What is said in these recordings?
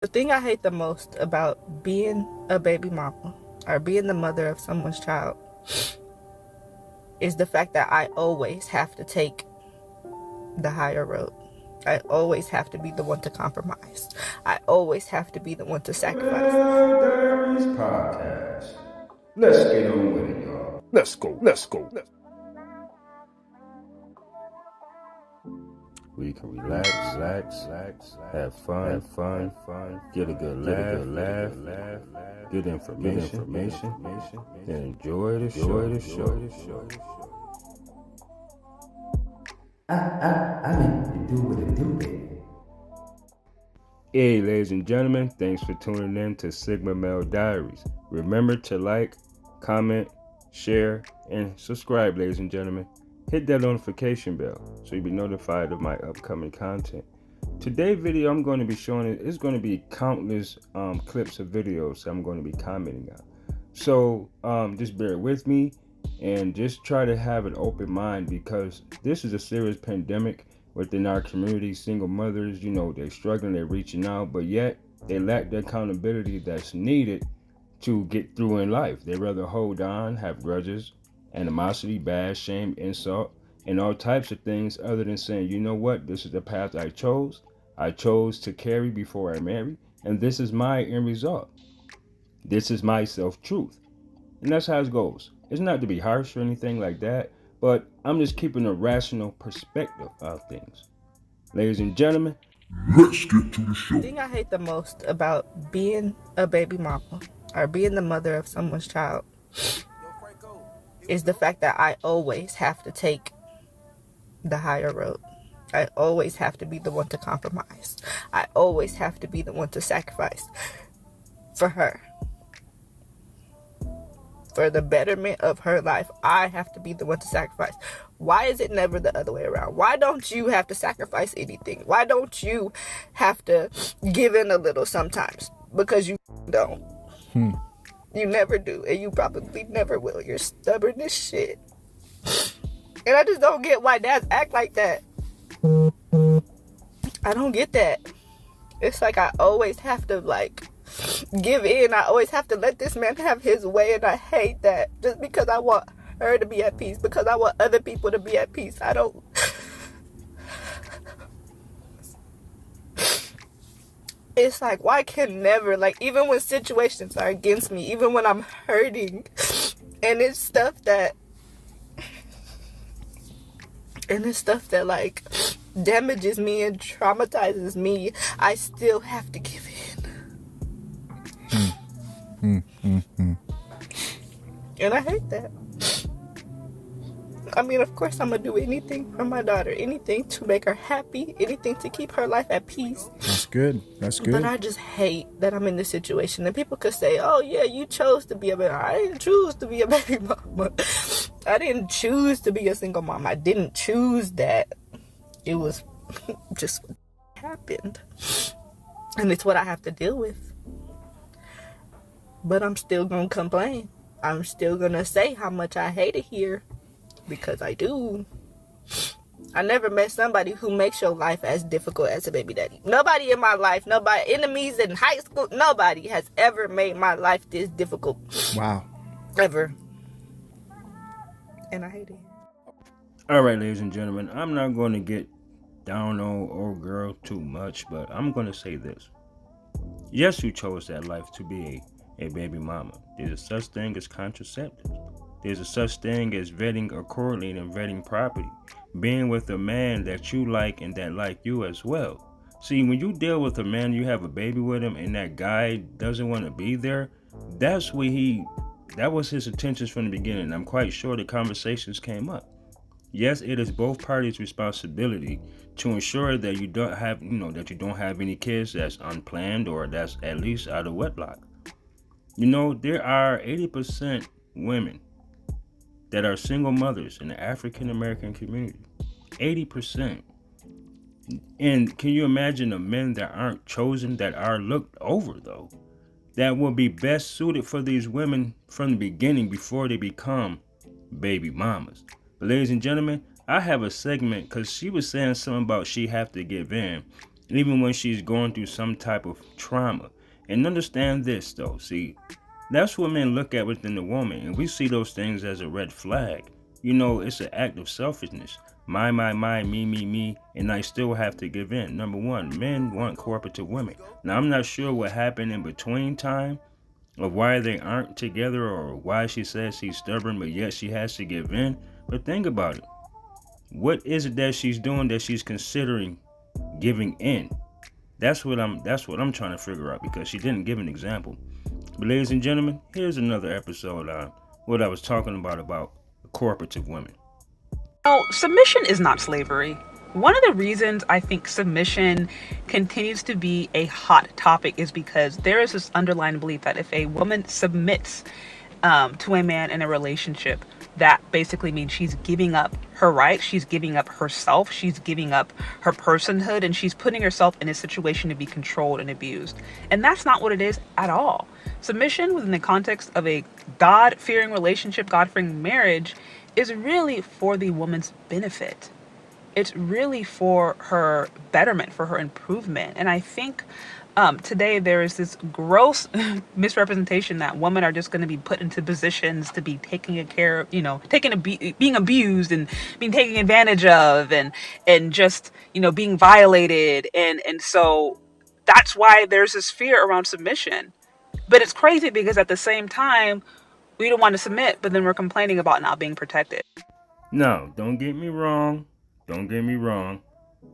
The thing I hate the most about being a baby mama or being the mother of someone's child is the fact that I always have to take the higher road. I always have to be the one to compromise. I always have to be the one to sacrifice. Diaries Podcast. Let's get on with it, y'all. Let's go. We can relax, have fun, get a good laugh, get information, and enjoy the show. I mean to do what it do, baby. Hey, ladies and gentlemen, thanks for tuning in to Sigma Male Diaries. Remember to like, comment, share, and subscribe, ladies and gentlemen. Hit that notification bell so you'll be notified of my upcoming content. Today's video I'm going to be showing is going to be countless clips of videos I'm going to be commenting on. So just bear with me and just try to have an open mind, because this is a serious pandemic within our community. Single mothers, they're struggling, they're reaching out, but yet they lack the accountability that's needed to get through in life. They rather hold on, have grudges, animosity, bad, shame, insult, and all types of things other than saying, you know what, this is the path I chose. I chose to carry before I marry, and this is my end result. This is my self-truth. And that's how it goes. It's not to be harsh or anything like that, but I'm just keeping a rational perspective of things. Ladies and gentlemen, Let's get to the show. The thing I hate the most about being a baby mama or being the mother of someone's child is the fact that I always have to take the higher road. I always have to be the one to compromise. I always have to be the one to sacrifice for her. For the betterment of her life, I have to be the one to sacrifice. Why is it never the other way around? Why don't you have to sacrifice anything? Why don't you have to give in a little sometimes? Because you don't. You never do, and you probably never will. You're stubborn as shit. And I just don't get why dads act like that. I don't get that. It's like I always have to give in. I always have to let this man have his way, and I hate that. Just because I want her to be at peace, because I want other people to be at peace. I don't. It's like, why can never, even when situations are against me, even when I'm hurting, and it's stuff that damages me and traumatizes me, I still have to give in. And I hate that. I mean, of course I'm gonna do anything for my daughter, anything to make her happy, anything to keep her life at peace. That's good. But I just hate that I'm in this situation. And people could say, oh yeah, you chose to be a baby. I didn't choose to be a baby mama. I didn't choose to be a single mom. I didn't choose that. It was just what happened. And it's what I have to deal with. But I'm still gonna complain. I'm still gonna say how much I hate it here. Because I do. I never met somebody who makes your life as difficult as a baby daddy. Nobody in my life, nobody, enemies in high school, nobody has ever made my life this difficult. Wow. Ever. And I hate it. all right, ladies and gentlemen, I'm not going to get down on old girl too much, but I'm going to say this. Yes, you chose that life to be a baby mama. There's a such thing as contraceptives. There's a such thing as vetting accordingly and vetting properly. Being with a man that you like and that like you as well. See, when you deal with a man, you have a baby with him, and that guy doesn't want to be there, that was his intentions from the beginning. I'm quite sure the conversations came up. Yes, it is both parties' responsibility to ensure that you don't have any kids that's unplanned or that's at least out of wedlock. There are 80% women that are single mothers in the African American community. 80%. And can you imagine the men that aren't chosen, that are looked over though, that will be best suited for these women from the beginning before they become baby mamas? But ladies and gentlemen, I have a segment, because she was saying something about she have to give in. even when she's going through some type of trauma. And understand this though, see, that's what men look at within the woman, and we see those things as a red flag. You know, it's an act of selfishness. My, me, and I still have to give in. Number one, men want cooperative women. Now, I'm not sure what happened in between time, or why they aren't together, or why she says she's stubborn, but yet she has to give in. But think about it. What is it that she's doing that she's considering giving in? That's what I'm trying to figure out, because she didn't give an example. But ladies and gentlemen, here's another episode on what I was talking about cooperative women. No, submission is not slavery. One of the reasons I think submission continues to be a hot topic is because there is this underlying belief that if a woman submits to a man in a relationship, that basically means she's giving up her rights, she's giving up herself, she's giving up her personhood, and she's putting herself in a situation to be controlled and abused. And that's not what it is at all. Submission within the context of a God-fearing relationship, God-fearing marriage, is really for the woman's benefit. It's really for her betterment, for her improvement. And I think today there is this gross misrepresentation that women are just going to be put into positions to be taking care of, being abused and being taken advantage of, and just, being violated. And so that's why there's this fear around submission. But it's crazy because at the same time, we don't want to submit, but then we're complaining about not being protected. No, don't get me wrong.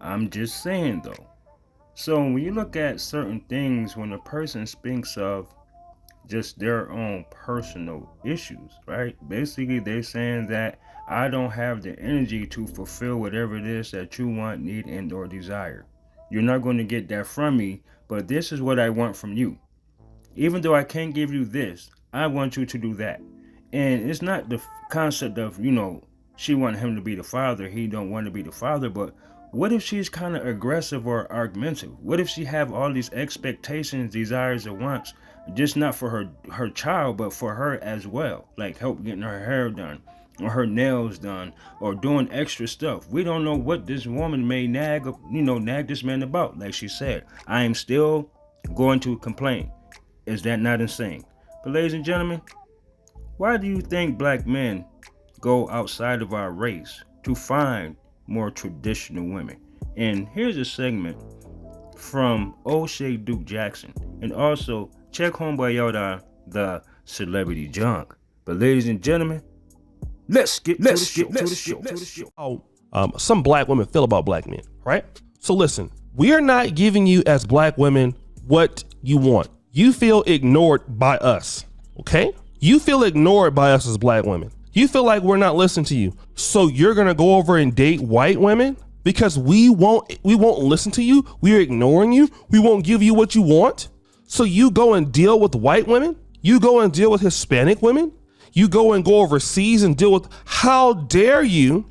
I'm just saying though. So when you look at certain things, when a person speaks of just their own personal issues, right? Basically, they're saying that I don't have the energy to fulfill whatever it is that you want, need, and or desire. You're not going to get that from me, but this is what I want from you. Even though I can't give you this, I want you to do that. And it's not the concept of, she want him to be the father, he don't want to be the father, but what if she's kind of aggressive or argumentative? What if she have all these expectations, desires, and wants, just not for her child, but for her as well? Like help getting her hair done, or her nails done, or doing extra stuff. We don't know what this woman may nag this man about. Like she said, I am still going to complain. Is that not insane? But ladies and gentlemen, why do you think black men go outside of our race to find more traditional women? And here's a segment from O'Shea Duke Jackson, and also check Homeboy Yoda, the celebrity junk. But ladies and gentlemen, let's get to the show. How some black women feel about black men, right? So listen, we are not giving you as black women what you want. You feel ignored by us, okay? You feel ignored by us as black women. You feel like we're not listening to you. So you're gonna go over and date white women because we won't listen to you. We're ignoring you. We won't give you what you want. So you go and deal with white women. You go and deal with Hispanic women. You go and go overseas and deal with, how dare you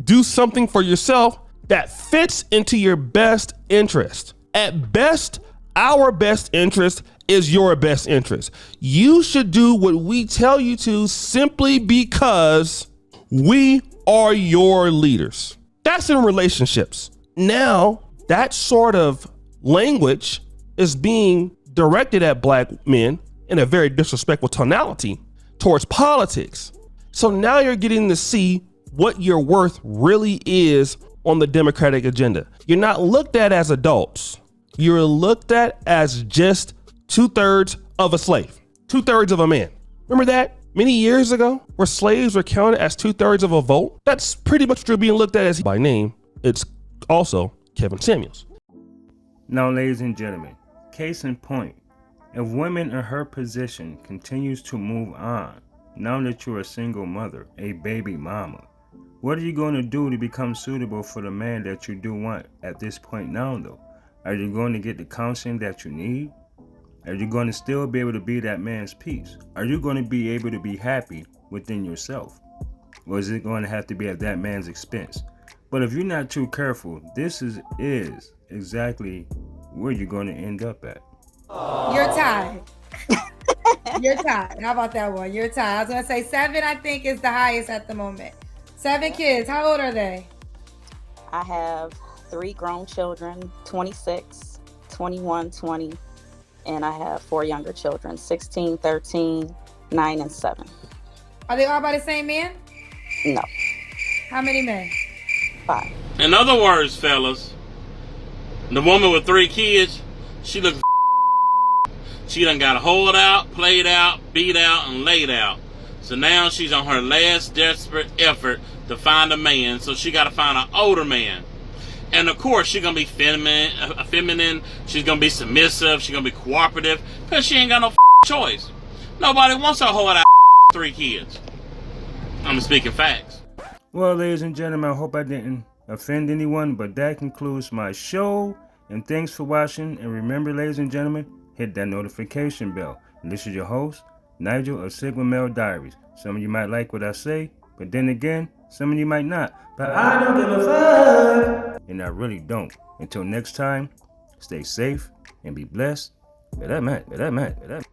do something for yourself that fits into your best interest. At best, our best interest is your best interest. You should do what we tell you to simply because we are your leaders. That's in relationships. Now, that sort of language is being directed at black men in a very disrespectful tonality towards politics. So now you're getting to see what your worth really is on the Democratic agenda. You're not looked at as adults. You're looked at as just 2/3 of a slave, 2/3 of a man. Remember that many years ago where slaves were counted as 2/3 of a vote? That's pretty much what you're being looked at as by name. It's also Kevin Samuels. Now, ladies and gentlemen, case in point, if women in her position continues to move on, now that you're a single mother, a baby mama, what are you going to do to become suitable for the man that you do want at this point now though? Are you going to get the counseling that you need? Are you going to still be able to be that man's peace? Are you going to be able to be happy within yourself? Or is it going to have to be at that man's expense? But if you're not too careful, this is exactly where you're going to end up at. You're tied. You're tied. How about that one? You're tied. I was going to say 7, I think, is the highest at the moment. 7 kids. How old are they? I have 3 grown children, 26, 21, 20, and I have 4 younger children, 16, 13, 9, and 7. Are they all by the same man? No, How many men? 5. In other words, fellas, the woman with 3 kids, she looks. She done got hold out, played out, beat out, and laid out. So now she's on her last desperate effort to find a man. So she got to find an older man. And of course, she's going to be feminine. She's going to be submissive. She's going to be cooperative. Because she ain't got no choice. Nobody wants to hold out 3 kids. I'm speaking facts. Well, ladies and gentlemen, I hope I didn't offend anyone, but that concludes my show. And thanks for watching. And remember, ladies and gentlemen, hit that notification bell. And this is your host, Nigel of Sigma Male Diaries. Some of you might like what I say, but then again, some of you might not. But I don't give a fuck. And I really don't. Until next time, stay safe and be blessed. But that man.